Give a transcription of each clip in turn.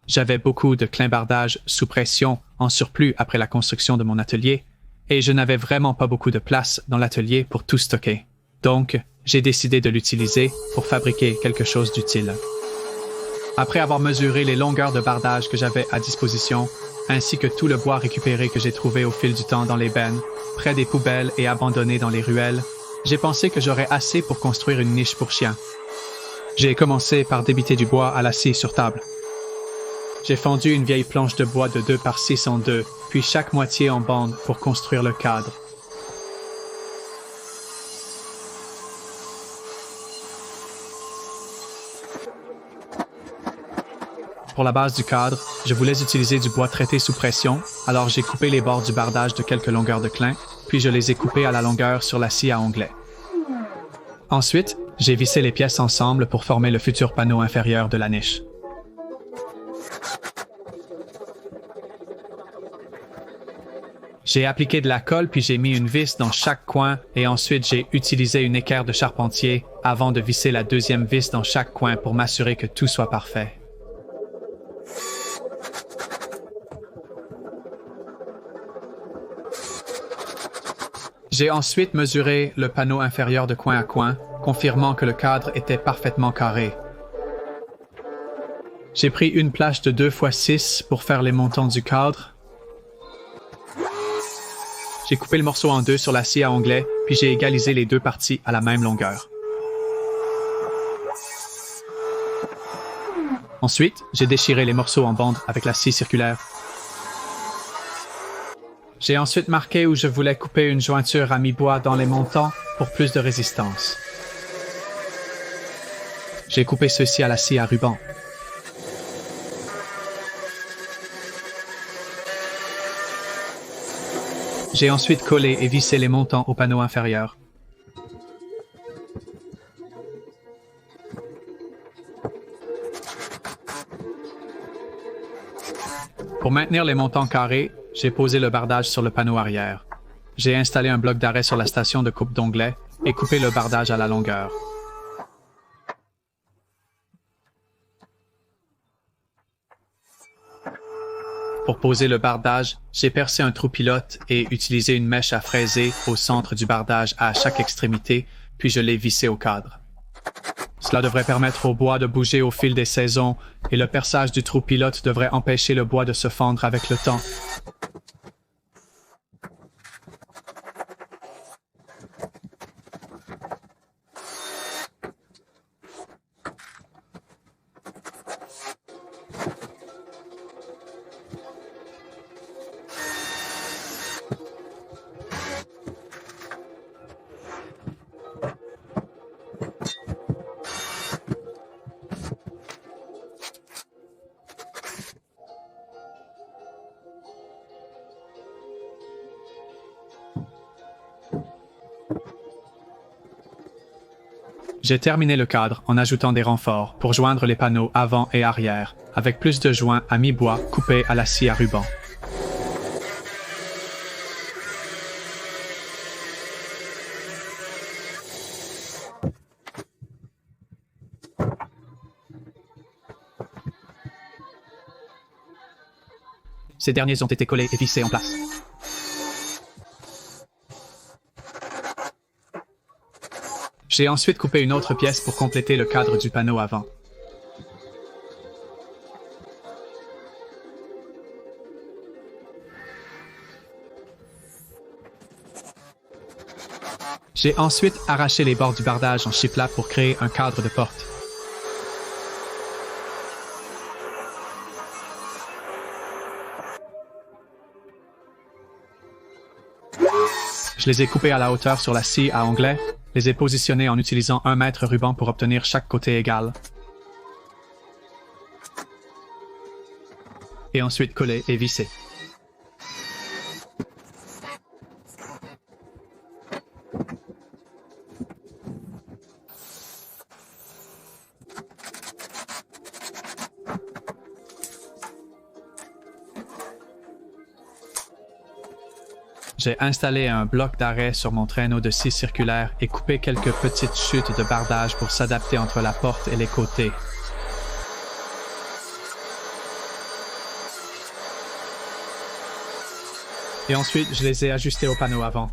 J'avais beaucoup de climbardage sous pression en surplus après la construction de mon atelier, et je n'avais vraiment pas beaucoup de place dans l'atelier pour tout stocker. Donc, j'ai décidé de l'utiliser pour fabriquer quelque chose d'utile. Après avoir mesuré les longueurs de bardage que j'avais à disposition, ainsi que tout le bois récupéré que j'ai trouvé au fil du temps dans les bennes, près des poubelles et abandonné dans les ruelles, j'ai pensé que j'aurais assez pour construire une niche pour chiens. J'ai commencé par débiter du bois à la scie sur table. J'ai fendu une vieille planche de bois de 2 par 6 en deux, puis chaque moitié en bande pour construire le cadre. Pour la base du cadre, je voulais utiliser du bois traité sous pression, alors j'ai coupé les bords du bardage de quelques longueurs de clin, puis je les ai coupés à la longueur sur la scie à onglet. Ensuite, j'ai vissé les pièces ensemble pour former le futur panneau inférieur de la niche. J'ai appliqué de la colle puis j'ai mis une vis dans chaque coin et ensuite j'ai utilisé une équerre de charpentier avant de visser la deuxième vis dans chaque coin pour m'assurer que tout soit parfait. J'ai ensuite mesuré le panneau inférieur de coin à coin, confirmant que le cadre était parfaitement carré. J'ai pris une plâche de 2 x 6 pour faire les montants du cadre. J'ai coupé le morceau en deux sur la scie à onglet, puis j'ai égalisé les deux parties à la même longueur. Ensuite, j'ai déchiré les morceaux en bande avec la scie circulaire. J'ai ensuite marqué où je voulais couper une jointure à mi-bois dans les montants pour plus de résistance. J'ai coupé ceci à la scie à ruban. J'ai ensuite collé et vissé les montants au panneau inférieur. Pour maintenir les montants carrés, j'ai posé le bardage sur le panneau arrière. J'ai installé un bloc d'arrêt sur la station de coupe d'onglet et coupé le bardage à la longueur. Pour poser le bardage, j'ai percé un trou pilote et utilisé une mèche à fraiser au centre du bardage à chaque extrémité, puis je l'ai vissé au cadre. Cela devrait permettre au bois de bouger au fil des saisons et le perçage du trou pilote devrait empêcher le bois de se fendre avec le temps. J'ai terminé le cadre en ajoutant des renforts pour joindre les panneaux avant et arrière, avec plus de joints à mi-bois coupés à la scie à ruban. Ces derniers ont été collés et vissés en place. J'ai ensuite coupé une autre pièce pour compléter le cadre du panneau avant. J'ai ensuite arraché les bords du bardage en shiplap pour créer un cadre de porte. Je les ai coupés à la hauteur sur la scie à onglet, les ai positionnés en utilisant 1 mètre ruban pour obtenir chaque côté égal. Et ensuite collés et vissés. J'ai installé un bloc d'arrêt sur mon traîneau de scie circulaire et coupé quelques petites chutes de bardage pour s'adapter entre la porte et les côtés. Et ensuite, je les ai ajustés au panneau avant.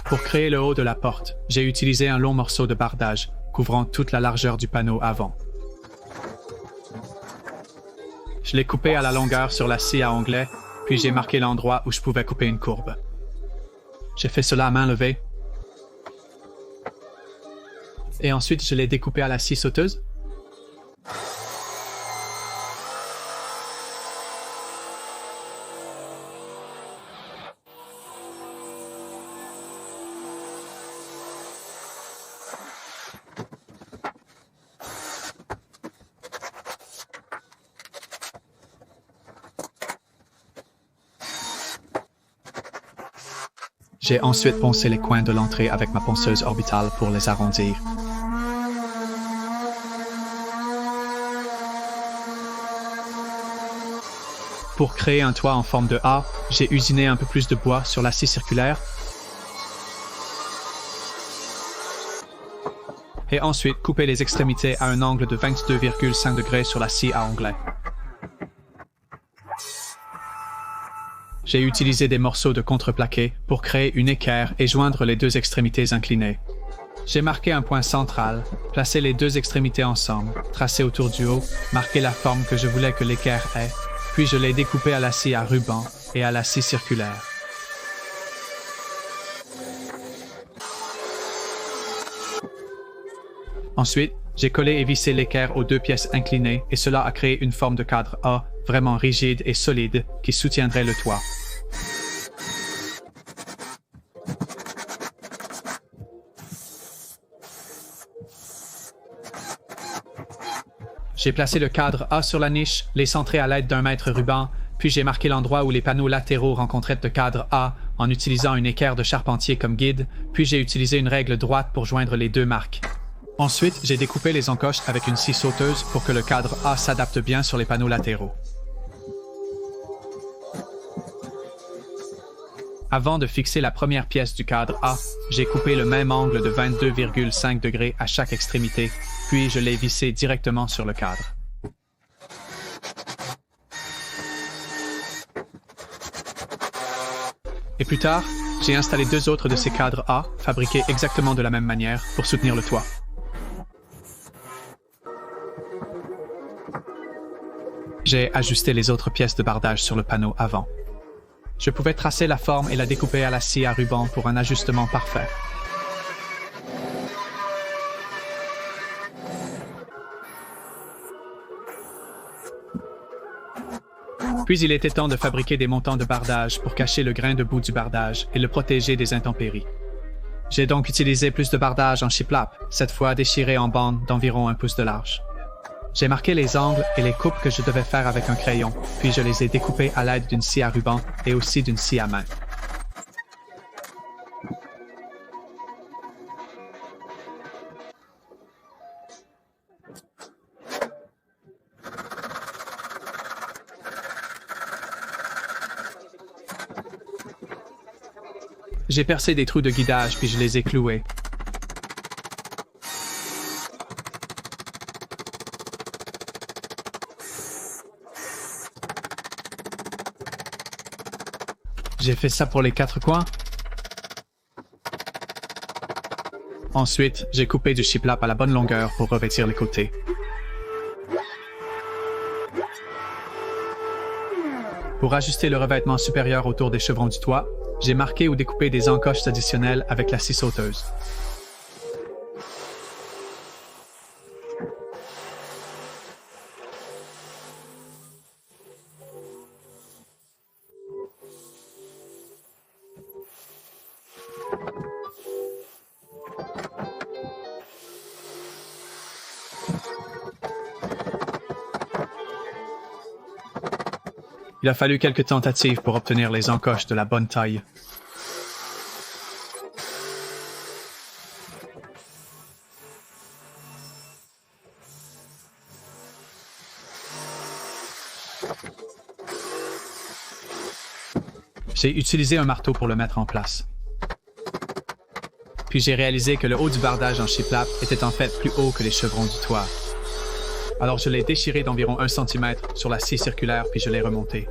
Pour créer le haut de la porte, j'ai utilisé un long morceau de bardage, couvrant toute la largeur du panneau avant. Je l'ai coupé à la longueur sur la scie à onglet, puis j'ai marqué l'endroit où je pouvais couper une courbe. J'ai fait cela à main levée. Et ensuite, je l'ai découpé à la scie sauteuse. J'ai ensuite poncé les coins de l'entrée avec ma ponceuse orbitale pour les arrondir. Pour créer un toit en forme de A, j'ai usiné un peu plus de bois sur la scie circulaire et ensuite coupé les extrémités à un angle de 22,5 degrés sur la scie à onglet. J'ai utilisé des morceaux de contreplaqué pour créer une équerre et joindre les deux extrémités inclinées. J'ai marqué un point central, placé les deux extrémités ensemble, tracé autour du haut, marqué la forme que je voulais que l'équerre ait, puis je l'ai découpé à la scie à ruban et à la scie circulaire. Ensuite, j'ai collé et vissé l'équerre aux deux pièces inclinées et cela a créé une forme de cadre A vraiment rigide et solide qui soutiendrait le toit. J'ai placé le cadre A sur la niche, les centré à l'aide d'un mètre ruban, puis j'ai marqué l'endroit où les panneaux latéraux rencontraient le cadre A en utilisant une équerre de charpentier comme guide, puis j'ai utilisé une règle droite pour joindre les deux marques. Ensuite, j'ai découpé les encoches avec une scie sauteuse pour que le cadre A s'adapte bien sur les panneaux latéraux. Avant de fixer la première pièce du cadre A, j'ai coupé le même angle de 22,5 degrés à chaque extrémité, puis je l'ai vissé directement sur le cadre. Et plus tard, j'ai installé deux autres de ces cadres A, fabriqués exactement de la même manière, pour soutenir le toit. J'ai ajusté les autres pièces de bardage sur le panneau avant. Je pouvais tracer la forme et la découper à la scie à ruban pour un ajustement parfait. Puis il était temps de fabriquer des montants de bardage pour cacher le grain de bout du bardage et le protéger des intempéries. J'ai donc utilisé plus de bardage en shiplap, cette fois déchiré en bandes d'environ 1 pouce de large. J'ai marqué les angles et les coupes que je devais faire avec un crayon, puis je les ai découpés à l'aide d'une scie à ruban et aussi d'une scie à main. J'ai percé des trous de guidage puis je les ai cloués. J'ai fait ça pour les 4 coins. Ensuite, j'ai coupé du shiplap à la bonne longueur pour revêtir les côtés. Pour ajuster le revêtement supérieur autour des chevrons du toit, j'ai marqué ou découpé des encoches additionnelles avec la scie sauteuse. Il a fallu quelques tentatives pour obtenir les encoches de la bonne taille. J'ai utilisé un marteau pour le mettre en place. Puis j'ai réalisé que le haut du bardage en shiplap était en fait plus haut que les chevrons du toit. Alors je l'ai déchiré d'environ 1 cm sur la scie circulaire puis je l'ai remonté.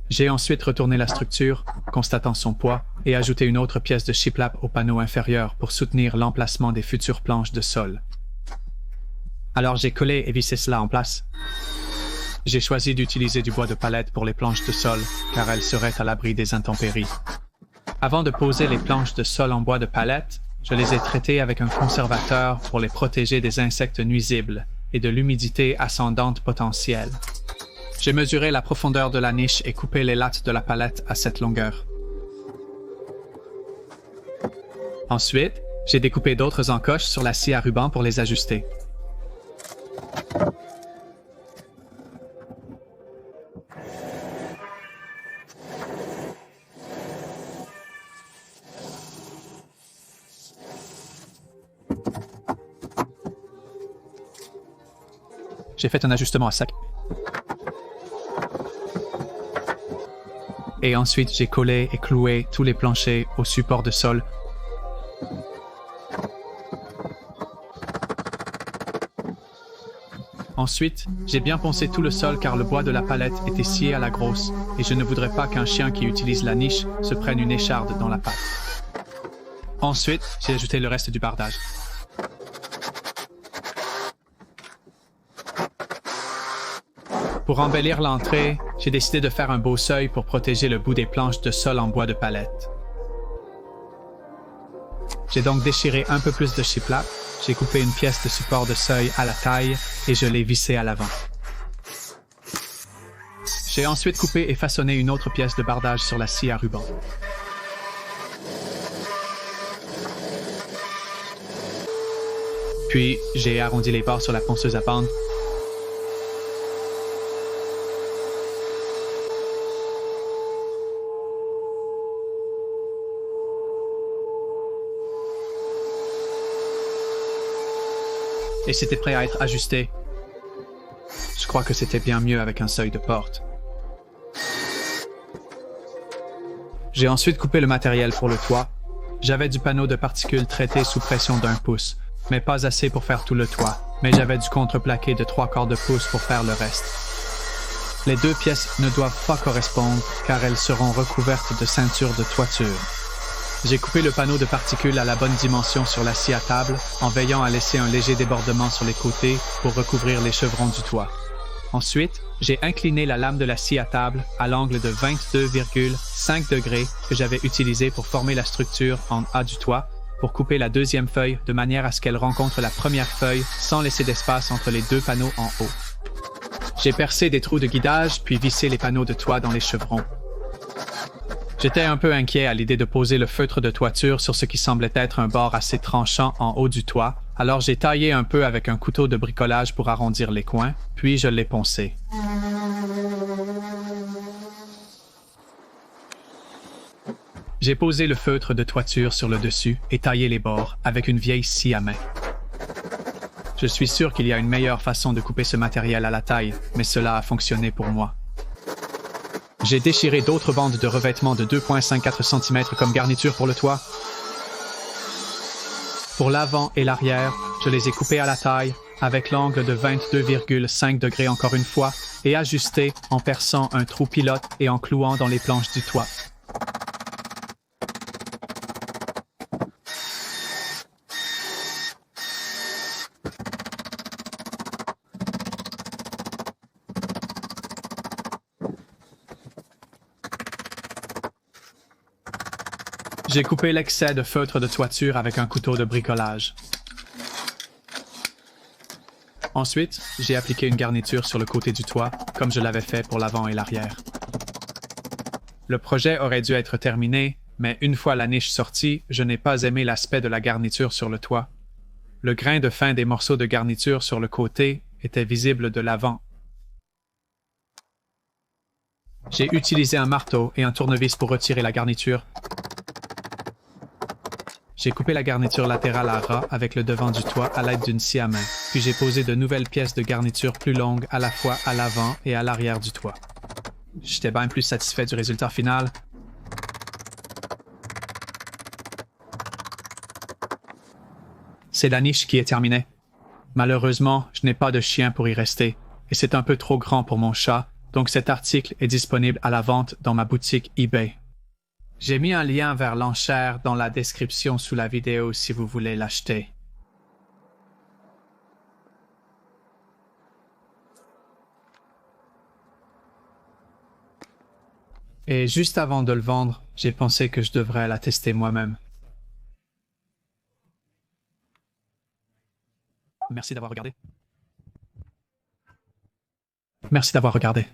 J'ai ensuite retourné la structure, constatant son poids, et ajouté une autre pièce de shiplap au panneau inférieur pour soutenir l'emplacement des futures planches de sol. Alors j'ai collé et vissé cela en place. J'ai choisi d'utiliser du bois de palette pour les planches de sol, car elles seraient à l'abri des intempéries. Avant de poser les planches de sol en bois de palette, je les ai traitées avec un conservateur pour les protéger des insectes nuisibles et de l'humidité ascendante potentielle. J'ai mesuré la profondeur de la niche et coupé les lattes de la palette à cette longueur. Ensuite, j'ai découpé d'autres encoches sur la scie à ruban pour les ajuster. J'ai fait un ajustement à sec. Et ensuite, j'ai collé et cloué tous les planchers au support de sol. Ensuite, j'ai bien poncé tout le sol car le bois de la palette était scié à la grosse et je ne voudrais pas qu'un chien qui utilise la niche se prenne une écharde dans la patte. Ensuite, j'ai ajouté le reste du bardage. Pour embellir l'entrée, j'ai décidé de faire un beau seuil pour protéger le bout des planches de sol en bois de palette. J'ai donc déchiré un peu plus de shiplap, j'ai coupé une pièce de support de seuil à la taille et je l'ai vissé à l'avant. J'ai ensuite coupé et façonné une autre pièce de bardage sur la scie à ruban. Puis, j'ai arrondi les bords sur la ponceuse à bande. Et c'était prêt à être ajusté. Je crois que c'était bien mieux avec un seuil de porte. J'ai ensuite coupé le matériel pour le toit. J'avais du panneau de particules traité sous pression d'1 pouce, mais pas assez pour faire tout le toit, mais j'avais du contreplaqué de 3/4 de pouce pour faire le reste. Les deux pièces ne doivent pas correspondre car elles seront recouvertes de ceintures de toiture. J'ai coupé le panneau de particules à la bonne dimension sur la scie à table, en veillant à laisser un léger débordement sur les côtés pour recouvrir les chevrons du toit. Ensuite, j'ai incliné la lame de la scie à table à l'angle de 22,5 degrés que j'avais utilisé pour former la structure en A du toit, pour couper la deuxième feuille de manière à ce qu'elle rencontre la première feuille sans laisser d'espace entre les deux panneaux en haut. J'ai percé des trous de guidage puis vissé les panneaux de toit dans les chevrons. J'étais un peu inquiet à l'idée de poser le feutre de toiture sur ce qui semblait être un bord assez tranchant en haut du toit, alors j'ai taillé un peu avec un couteau de bricolage pour arrondir les coins, puis je l'ai poncé. J'ai posé le feutre de toiture sur le dessus et taillé les bords avec une vieille scie à main. Je suis sûr qu'il y a une meilleure façon de couper ce matériel à la taille, mais cela a fonctionné pour moi. J'ai déchiré d'autres bandes de revêtement de 2,54 cm comme garniture pour le toit. Pour l'avant et l'arrière, je les ai coupés à la taille, avec l'angle de 22,5 degrés encore une fois, et ajustés en perçant un trou pilote et en clouant dans les planches du toit. J'ai coupé l'excès de feutre de toiture avec un couteau de bricolage. Ensuite, j'ai appliqué une garniture sur le côté du toit, comme je l'avais fait pour l'avant et l'arrière. Le projet aurait dû être terminé, mais une fois la niche sortie, je n'ai pas aimé l'aspect de la garniture sur le toit. Le grain de fin des morceaux de garniture sur le côté était visible de l'avant. J'ai utilisé un marteau et un tournevis pour retirer la garniture. J'ai coupé la garniture latérale à ras avec le devant du toit à l'aide d'une scie à main, puis j'ai posé de nouvelles pièces de garniture plus longues à la fois à l'avant et à l'arrière du toit. J'étais bien plus satisfait du résultat final. c'est la niche qui est terminée. Malheureusement, je n'ai pas de chien pour y rester, et c'est un peu trop grand pour mon chat, donc cet article est disponible à la vente dans ma boutique eBay. J'ai mis un lien vers l'enchère dans la description sous la vidéo si vous voulez l'acheter. Et juste avant de le vendre, j'ai pensé que je devrais la tester moi-même. Merci d'avoir regardé. Merci d'avoir regardé.